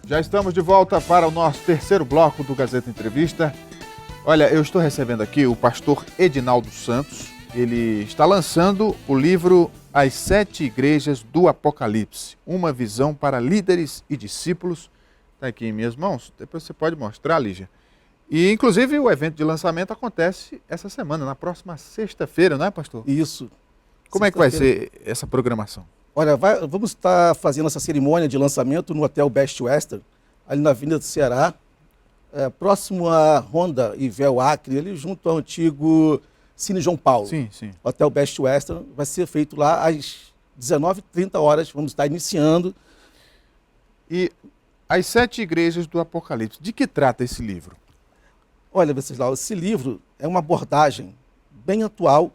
Já estamos de volta para o nosso terceiro bloco do Gazeta Entrevista. Olha, eu estou recebendo aqui o pastor Edinaldo Santos. Ele está lançando o livro As 7 Igrejas do Apocalipse, uma visão para líderes e discípulos. Está aqui em minhas mãos, depois você pode mostrar, Lígia. E, inclusive, o evento de lançamento acontece essa semana, na próxima sexta-feira, não é, pastor? Isso. Como é que vai ser essa programação? Olha, vamos estar fazendo essa cerimônia de lançamento no Hotel Best Western, ali na Avenida do Ceará, próximo à Honda e Véu Acre, ali junto ao antigo Cine João Paulo. Sim, sim. O Hotel Best Western vai ser feito lá às 19h30, vamos estar iniciando. E As 7 Igrejas do Apocalipse, de que trata esse livro? Olha, Venceslau, esse livro é uma abordagem bem atual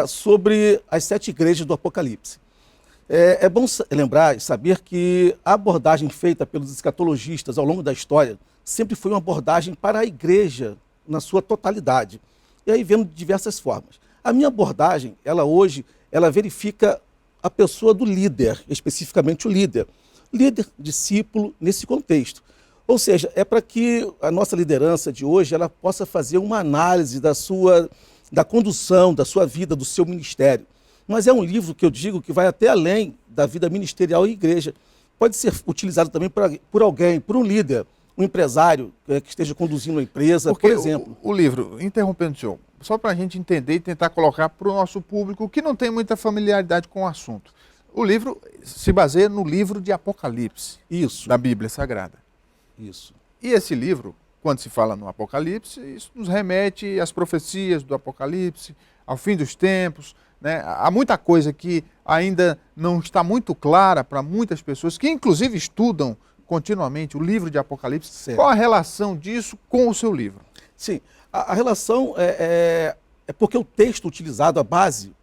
sobre as 7 igrejas do Apocalipse. É bom lembrar e saber que a abordagem feita pelos escatologistas ao longo da história sempre foi uma abordagem para a igreja na sua totalidade. E aí vemos de diversas formas. A minha abordagem, hoje, verifica a pessoa do líder, especificamente o líder. Líder, discípulo, nesse contexto. Ou seja, é para que a nossa liderança de hoje ela possa fazer uma análise da condução, da sua vida, do seu ministério. Mas é um livro que eu digo que vai até além da vida ministerial e igreja. Pode ser utilizado também por alguém, por um líder, um empresário que esteja conduzindo uma empresa, por exemplo. O livro, interrompendo o senhor, só para a gente entender e tentar colocar para o nosso público que não tem muita familiaridade com o assunto. O livro se baseia no livro de Apocalipse. Isso. Da Bíblia Sagrada. Isso. E esse livro, quando se fala no Apocalipse, isso nos remete às profecias do Apocalipse, ao fim dos tempos, né? Há muita coisa que ainda não está muito clara para muitas pessoas, que inclusive estudam continuamente o livro de Apocalipse. Certo. Qual a relação disso com o seu livro? Sim, a relação é porque o texto utilizado, a base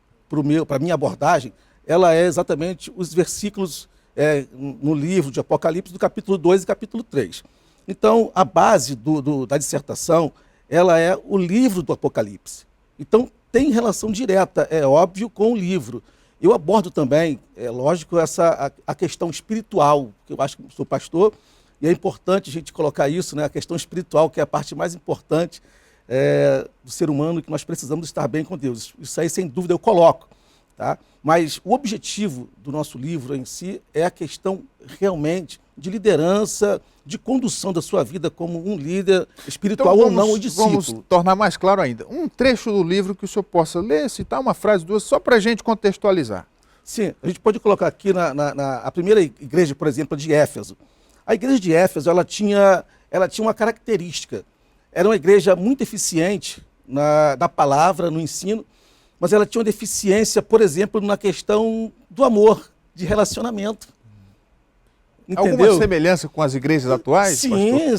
para a minha abordagem, ela é exatamente os versículos no livro de Apocalipse, do capítulo 2 e capítulo 3. Então, a base da dissertação, ela é o livro do Apocalipse. Então, tem relação direta, é óbvio, com o livro. Eu abordo também, lógico, a questão espiritual, que eu acho que sou pastor, e é importante a gente colocar isso, né, a questão espiritual, que é a parte mais importante do ser humano, que nós precisamos estar bem com Deus. Isso aí, sem dúvida, eu coloco. Tá? Mas o objetivo do nosso livro em si é a questão realmente de liderança, de condução da sua vida como um líder espiritual ou não, ou discípulo. Vamos tornar mais claro ainda. Um trecho do livro que o senhor possa ler, citar uma frase, duas, só para a gente contextualizar. Sim, a gente pode colocar aqui a primeira igreja, por exemplo, de Éfeso. A igreja de Éfeso, ela tinha uma característica. Era uma igreja muito eficiente na palavra, no ensino, mas ela tinha uma deficiência, por exemplo, na questão do amor, de relacionamento. Entendeu? Alguma semelhança com as igrejas atuais, pastor?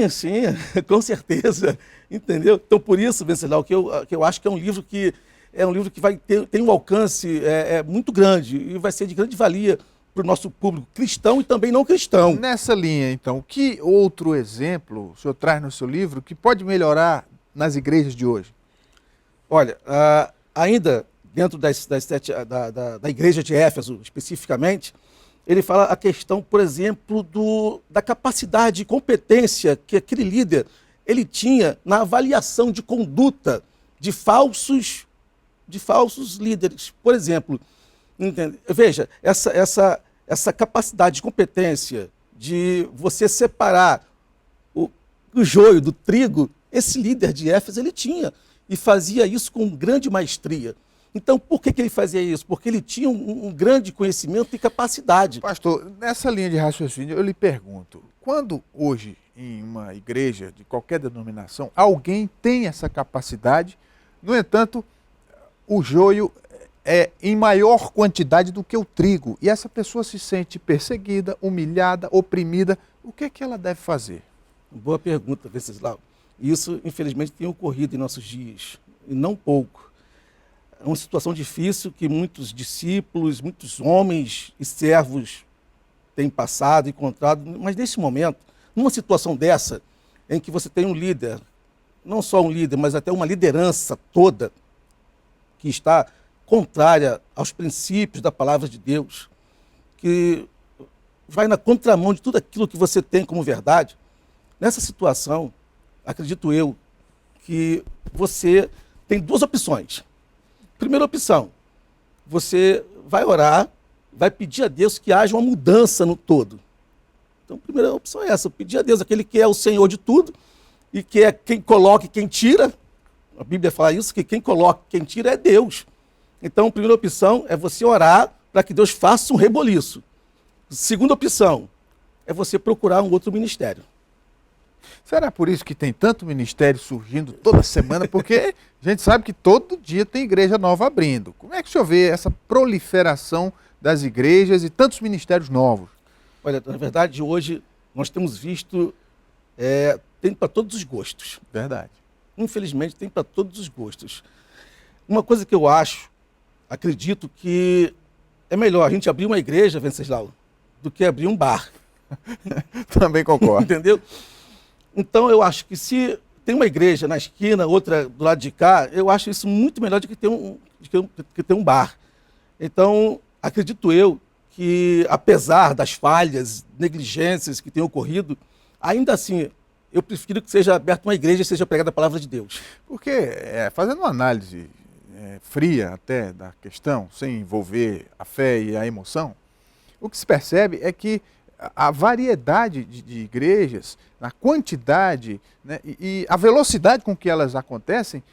Sim, com certeza. Entendeu? Então, por isso, Venceslau, que eu acho que é um livro que vai tem um alcance muito grande e vai ser de grande valia para o nosso público cristão e também não cristão. Nessa linha, então, que outro exemplo o senhor traz no seu livro que pode melhorar nas igrejas de hoje? Olha, ainda dentro da igreja de Éfeso, especificamente, ele fala a questão, por exemplo, da capacidade e competência que aquele líder ele tinha na avaliação de conduta de falsos líderes. Por exemplo, entende? Veja, essa capacidade de competência de você separar o joio do trigo, esse líder de Éfeso ele tinha. E fazia isso com grande maestria. Então, por que ele fazia isso? Porque ele tinha um grande conhecimento e capacidade. Pastor, nessa linha de raciocínio, eu lhe pergunto, quando hoje, em uma igreja de qualquer denominação, alguém tem essa capacidade, no entanto, o joio é em maior quantidade do que o trigo, e essa pessoa se sente perseguida, humilhada, oprimida, o que é que ela deve fazer? Boa pergunta, Venceslau. Isso, infelizmente, tem ocorrido em nossos dias, e não pouco. É uma situação difícil que muitos discípulos, muitos homens e servos têm passado, encontrado, mas nesse momento, numa situação dessa, em que você tem um líder, não só um líder, mas até uma liderança toda, que está contrária aos princípios da palavra de Deus, que vai na contramão de tudo aquilo que você tem como verdade, nessa situação, acredito eu, que você tem duas opções. Primeira opção, você vai orar, vai pedir a Deus que haja uma mudança no todo. Então, a primeira opção é essa, pedir a Deus, aquele que é o Senhor de tudo e que é quem coloca e quem tira. A Bíblia fala isso, que quem coloca e quem tira é Deus. Então, a primeira opção é você orar para que Deus faça um reboliço. Segunda opção é você procurar um outro ministério. Será por isso que tem tanto ministério surgindo toda semana? Porque a gente sabe que todo dia tem igreja nova abrindo. Como é que o senhor vê essa proliferação das igrejas e tantos ministérios novos? Olha, na verdade, hoje nós temos visto, tem para todos os gostos. Verdade. Infelizmente, tem para todos os gostos. Uma coisa que eu acredito que é melhor a gente abrir uma igreja, Venceslau, do que abrir um bar. Também concordo. Entendeu? Então, eu acho que se tem uma igreja na esquina, outra do lado de cá, eu acho isso muito melhor do que ter um bar. Então, acredito eu que, apesar das falhas, negligências que tenham ocorrido, ainda assim, eu prefiro que seja aberta uma igreja e seja pregada a palavra de Deus. Porque, fazendo uma análise fria até da questão, sem envolver a fé e a emoção, o que se percebe é que a variedade de igrejas, a quantidade, né, e a velocidade com que elas acontecem,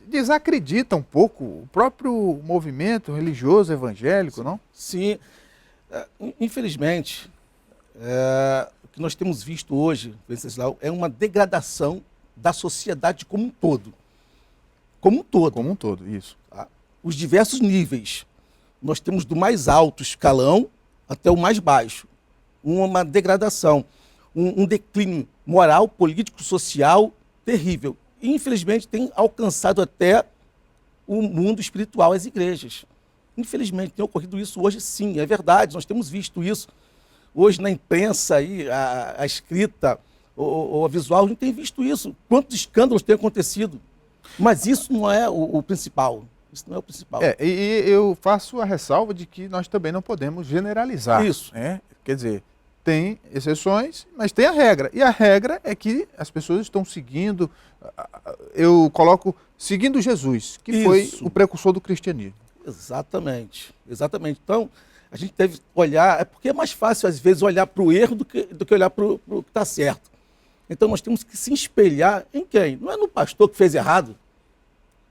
desacredita um pouco o próprio movimento religioso evangélico, não? Sim. Infelizmente, o que nós temos visto hoje, Venceslau, é uma degradação da sociedade como um todo. Como um todo. Como um todo, isso. Tá? Os diversos níveis. Nós temos do mais alto escalão até o mais baixo. Uma degradação, um declínio moral, político, social terrível. E, infelizmente, tem alcançado até o mundo espiritual, as igrejas. Infelizmente, tem ocorrido isso hoje, sim, é verdade, nós temos visto isso. Hoje, na imprensa, aí, a escrita, o visual, a gente tem visto isso. Quantos escândalos têm acontecido? Mas isso não é o principal. Isso não é o principal. E eu faço a ressalva de que nós também não podemos generalizar. Isso. Quer dizer, tem exceções, mas tem a regra. E a regra é que as pessoas estão seguindo, eu coloco, seguindo Jesus, que foi o precursor do cristianismo. Exatamente, exatamente. Então, a gente deve olhar, porque é mais fácil, às vezes, olhar para o erro do que olhar para o que está certo. Então, nós temos que se espelhar em quem? Não é no pastor que fez errado,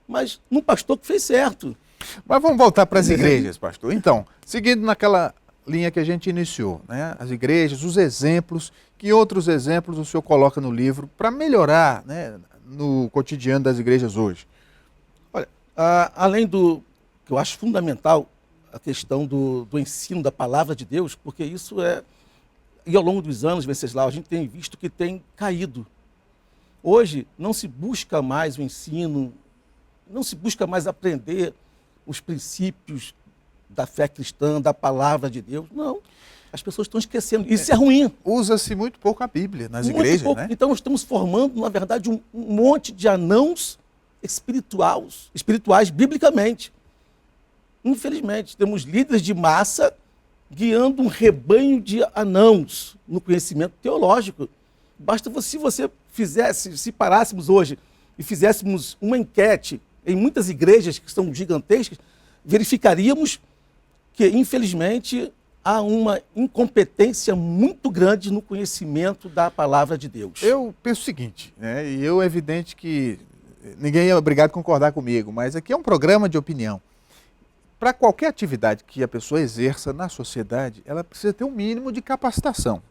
mas no pastor que fez certo. Mas vamos voltar para as igrejas, pastor. Então, seguindo naquela linha que a gente iniciou, né? As igrejas, os exemplos, que outros exemplos o senhor coloca no livro para melhorar, né, no cotidiano das igrejas hoje? Olha, além do que eu acho fundamental, a questão do ensino da palavra de Deus, porque isso e ao longo dos anos, Venceslau, a gente tem visto que tem caído. Hoje não se busca mais o ensino, não se busca mais aprender os princípios da fé cristã, da palavra de Deus. Não, as pessoas estão esquecendo. Isso é ruim. Usa-se muito pouco a Bíblia nas Muito igrejas, pouco. né? Então nós estamos formando, na verdade, um monte de anãos espirituais biblicamente. Infelizmente, temos líderes de massa guiando um rebanho de anãos no conhecimento teológico. Basta se você se parássemos hoje e fizéssemos uma enquete em muitas igrejas que são gigantescas, verificaríamos que, infelizmente, há uma incompetência muito grande no conhecimento da palavra de Deus. Eu penso o seguinte, né? E é evidente que ninguém é obrigado a concordar comigo, mas aqui é um programa de opinião. Para qualquer atividade que a pessoa exerça na sociedade, ela precisa ter um mínimo de capacitação.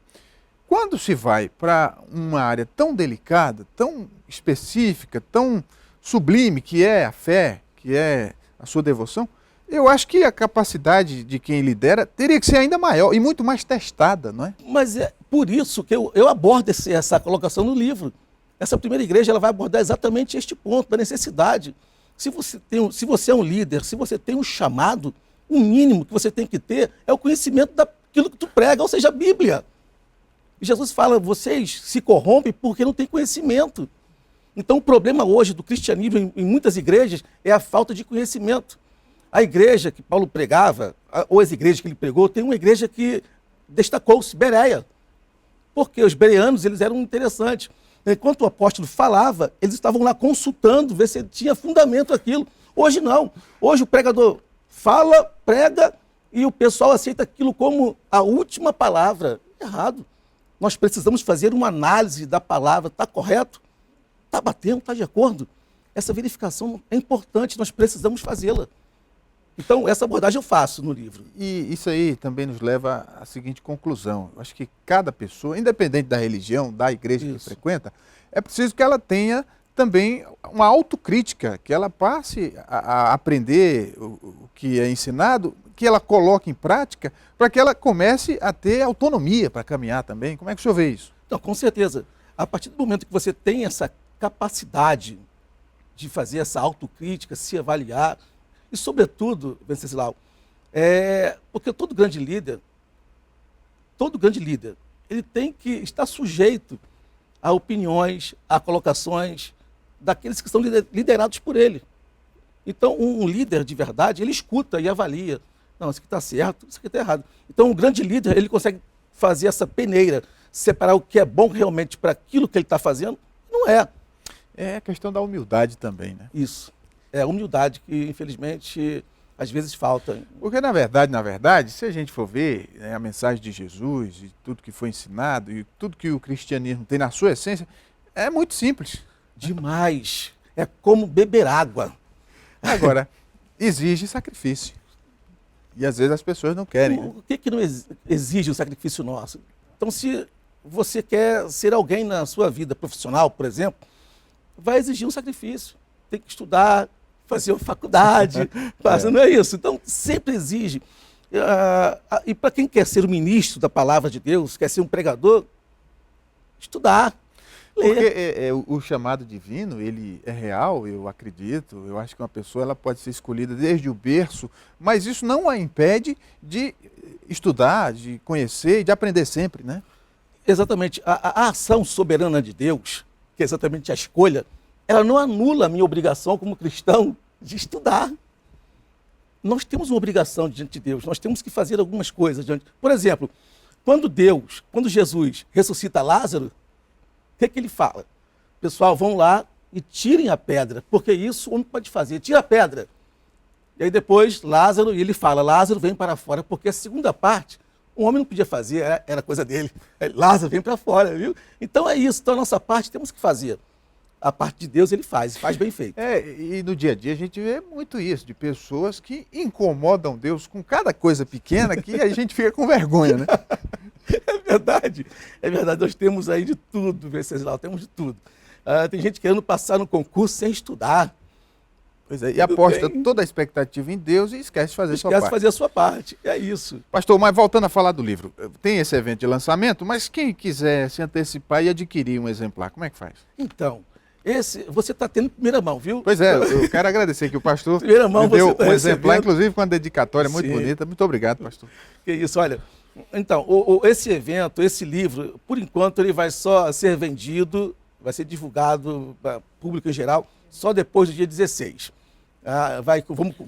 Quando se vai para uma área tão delicada, tão específica, tão sublime, que é a fé, que é a sua devoção, eu acho que a capacidade de quem lidera teria que ser ainda maior e muito mais testada, não é? Mas é por isso que eu abordo essa colocação no livro. Essa primeira igreja ela vai abordar exatamente este ponto da necessidade. Se você é um líder, se você tem um chamado, o mínimo que você tem que ter é o conhecimento daquilo que tu prega, ou seja, a Bíblia. E Jesus fala, vocês se corrompem porque não têm conhecimento. Então o problema hoje do cristianismo em muitas igrejas é a falta de conhecimento. A igreja que Paulo pregava, ou as igrejas que ele pregou, tem uma igreja que destacou-se Bereia, porque os bereanos eles eram interessantes. Enquanto o apóstolo falava, eles estavam lá consultando, ver se tinha fundamento aquilo. Hoje não. Hoje o pregador fala, prega, e o pessoal aceita aquilo como a última palavra. Errado. Nós precisamos fazer uma análise da palavra. Está correto? Está batendo? Está de acordo? Essa verificação é importante, nós precisamos fazê-la. Então, essa abordagem eu faço no livro. E isso aí também nos leva à seguinte conclusão. Eu acho que cada pessoa, independente da religião, da igreja que frequenta, é preciso que ela tenha também uma autocrítica, que ela passe a aprender o que é ensinado, que ela coloque em prática, para que ela comece a ter autonomia para caminhar também. Como é que o senhor vê isso? Então, com certeza. A partir do momento que você tem essa capacidade de fazer essa autocrítica, se avaliar, e, sobretudo, Venceslau, porque todo grande líder, ele tem que estar sujeito a opiniões, a colocações daqueles que são liderados por ele. Então, um líder de verdade, ele escuta e avalia. Não, isso aqui está certo, isso aqui está errado. Então, um grande líder, ele consegue fazer essa peneira, separar o que é bom realmente para aquilo que ele está fazendo, não é. É a questão da humildade também, né? Isso. É a humildade que, infelizmente, às vezes falta. Porque, na verdade, se a gente for ver, né, a mensagem de Jesus e tudo que foi ensinado e tudo que o cristianismo tem na sua essência, é muito simples. Demais. É como beber água. Agora, exige sacrifício. E às vezes as pessoas não querem. O que não exige o sacrifício nosso? Então, se você quer ser alguém na sua vida profissional, por exemplo, vai exigir um sacrifício. Tem que estudar, fazer uma faculdade, não é isso? Então, sempre exige. E para quem quer ser o ministro da palavra de Deus, quer ser um pregador, estudar, ler. Porque o chamado divino, ele é real, eu acredito. Eu acho que uma pessoa ela pode ser escolhida desde o berço, mas isso não a impede de estudar, de conhecer e de aprender sempre, né? Exatamente. A ação soberana de Deus, que é exatamente a escolha, ela não anula a minha obrigação como cristão de estudar. Nós temos uma obrigação diante de Deus, nós temos que fazer algumas coisas diante. Por exemplo, quando Jesus ressuscita Lázaro, o que ele fala? Pessoal, vão lá e tirem a pedra, porque isso o homem pode fazer, tira a pedra. E aí depois Lázaro, e ele fala, Lázaro vem para fora, porque a segunda parte, o homem não podia fazer, era coisa dele. Lázaro vem para fora, viu? Então é isso, então a nossa parte temos que fazer. A parte de Deus ele faz bem feito. E no dia a dia a gente vê muito isso, de pessoas que incomodam Deus com cada coisa pequena que a gente fica com vergonha, né? É verdade, nós temos aí de tudo, Venceslau, temos de tudo. Tem gente querendo passar no concurso sem estudar. Pois é, e aposta toda a expectativa em Deus e esquece de fazer a sua parte. Esquece de fazer a sua parte, é isso. Pastor, mas voltando a falar do livro, tem esse evento de lançamento, mas quem quiser se antecipar e adquirir um exemplar, como é que faz? Então, você está tendo em primeira mão, viu? Pois é, eu quero agradecer que o pastor primeira mão me deu tá um exemplar, recebendo. inclusive com uma dedicatória muito bonita. Muito obrigado, pastor. Que isso, olha. Então, esse evento, esse livro, por enquanto, ele vai só ser vendido, vai ser divulgado para público em geral, só depois do dia 16.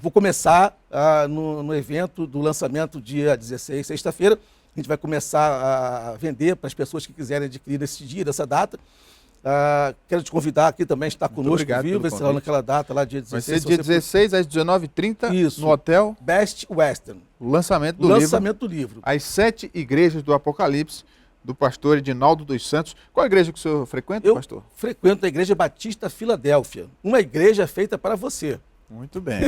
Vou começar no evento do lançamento, dia 16, sexta-feira. A gente vai começar a vender para as pessoas que quiserem adquirir nesse dia, nessa data. Quero te convidar aqui também, estar conosco, viu? Vai ser naquela data, lá dia 16. Vai ser dia 16 às 19h30 no hotel Best Western. O lançamento do livro. As 7 igrejas do Apocalipse, do pastor Edinaldo dos Santos. Qual igreja que o senhor frequenta, pastor? Eu frequento a Igreja Batista Filadélfia, uma igreja feita para você. Muito bem.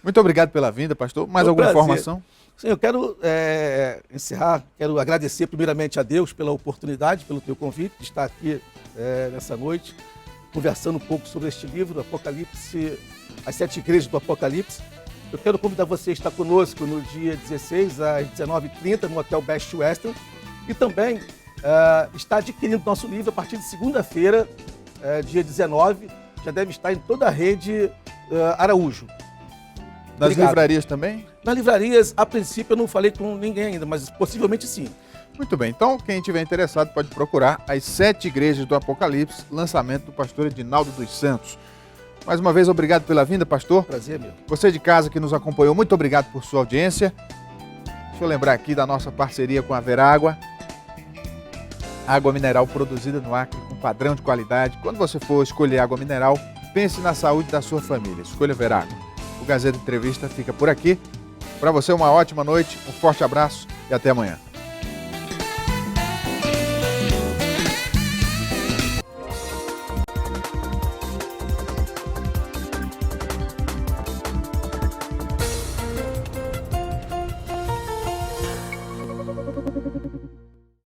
Muito obrigado pela vinda, pastor. Mais alguma informação? Sim, eu quero encerrar, quero agradecer primeiramente a Deus pela oportunidade, pelo teu convite de estar aqui nessa noite, conversando um pouco sobre este livro, Apocalipse, as 7 igrejas do Apocalipse. Eu quero convidar você a estar conosco no dia 16, às 19h30, no Hotel Best Western, e também está adquirindo nosso livro a partir de segunda-feira, dia 19, já deve estar em toda a rede Araújo. Nas livrarias também? Nas livrarias, a princípio, eu não falei com ninguém ainda, mas possivelmente sim. Muito bem, então quem estiver interessado pode procurar as 7 igrejas do Apocalipse, lançamento do pastor Edinaldo dos Santos. Mais uma vez, obrigado pela vinda, pastor. Prazer, meu. Você de casa que nos acompanhou, muito obrigado por sua audiência. Deixa eu lembrar aqui da nossa parceria com a Verágua. Água mineral produzida no Acre com padrão de qualidade. Quando você for escolher água mineral, pense na saúde da sua família. Escolha Verágua. O Gazeta Entrevista fica por aqui. Para você, uma ótima noite, um forte abraço e até amanhã.